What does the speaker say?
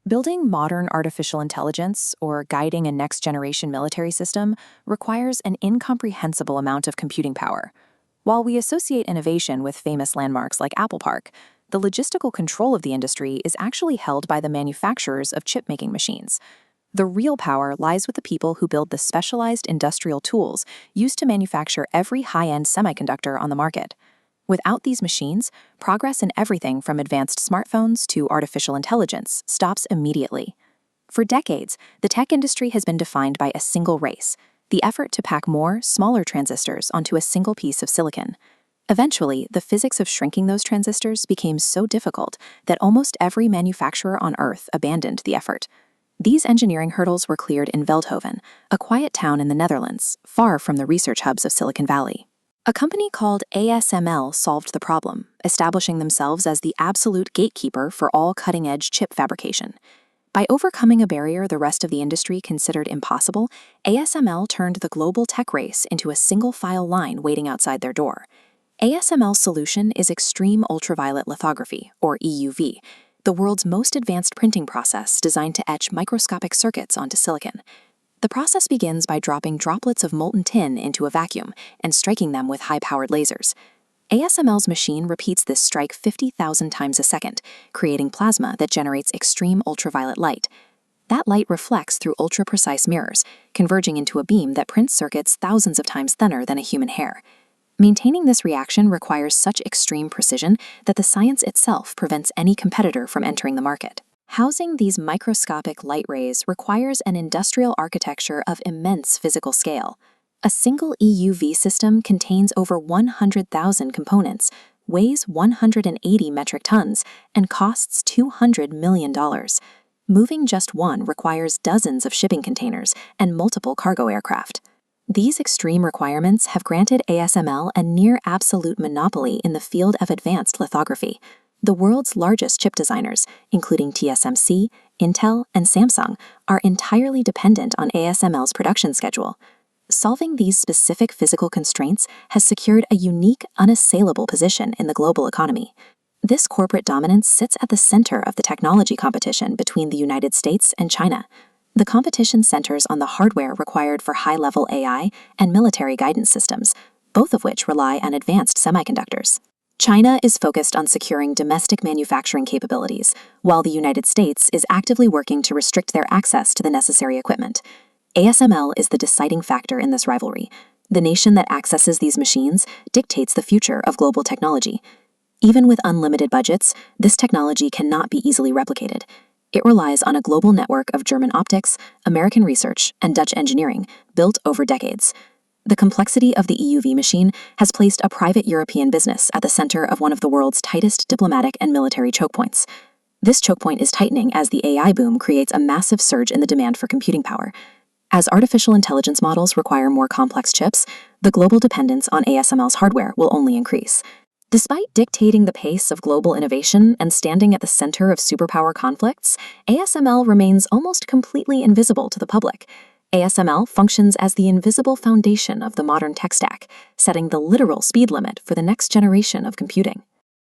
Building modern artificial intelligence or guiding a next-generation military system requires an incomprehensible amount of computing power. While we associate innovation with famous landmarks like Apple Park, the logistical control of the industry is actually held by the manufacturers of chip-making machines. The real power lies with the people who build the specialized industrial tools used to manufacture every high-end semiconductor on the market. Without these machines, progress in everything from advanced smartphones to artificial intelligence stops immediately. For decades, the tech industry has been defined by a single race, the effort to pack more, smaller transistors onto a single piece of silicon. Eventually, the physics of shrinking those transistors became so difficult that almost every manufacturer on Earth abandoned the effort. These engineering hurdles were cleared in Veldhoven, a quiet town in the Netherlands, far from the research hubs of Silicon Valley. A company called ASML solved the problem, establishing themselves as the absolute gatekeeper for all cutting-edge chip fabrication. By overcoming a barrier the rest of the industry considered impossible, ASML turned the global tech race into a single-file line waiting outside their door. ASML's solution is extreme ultraviolet lithography, or EUV, the world's most advanced printing process designed to etch microscopic circuits onto silicon. The process begins by dropping droplets of molten tin into a vacuum and striking them with high-powered lasers. ASML's machine repeats this strike 50,000 times a second, creating plasma that generates extreme ultraviolet light. That light reflects through ultra-precise mirrors, converging into a beam that prints circuits thousands of times thinner than a human hair. Maintaining this reaction requires such extreme precision that the science itself prevents any competitor from entering the market. Housing these microscopic light rays requires an industrial architecture of immense physical scale. A single EUV system contains over 100,000 components, weighs 180 metric tons, and costs $200 million. Moving just one requires dozens of shipping containers and multiple cargo aircraft. These extreme requirements have granted ASML a near-absolute monopoly in the field of advanced lithography. The world's largest chip designers, including TSMC, Intel, and Samsung, are entirely dependent on ASML's production schedule. Solving these specific physical constraints has secured a unique, unassailable position in the global economy. This corporate dominance sits at the center of the technology competition between the United States and China. The competition centers on the hardware required for high-level AI and military guidance systems, both of which rely on advanced semiconductors. China is focused on securing domestic manufacturing capabilities, while the United States is actively working to restrict their access to the necessary equipment. ASML is the deciding factor in this rivalry. The nation that accesses these machines dictates the future of global technology. Even with unlimited budgets, this technology cannot be easily replicated. It relies on a global network of German optics, American research, and Dutch engineering built over decades. The complexity of the EUV machine has placed a private European business at the center of one of the world's tightest diplomatic and military choke points. This choke point is tightening as the AI boom creates a massive surge in the demand for computing power. As artificial intelligence models require more complex chips, the global dependence on ASML's hardware will only increase. Despite dictating the pace of global innovation and standing at the center of superpower conflicts, ASML remains almost completely invisible to the public. ASML functions as the invisible foundation of the modern tech stack, setting the literal speed limit for the next generation of computing.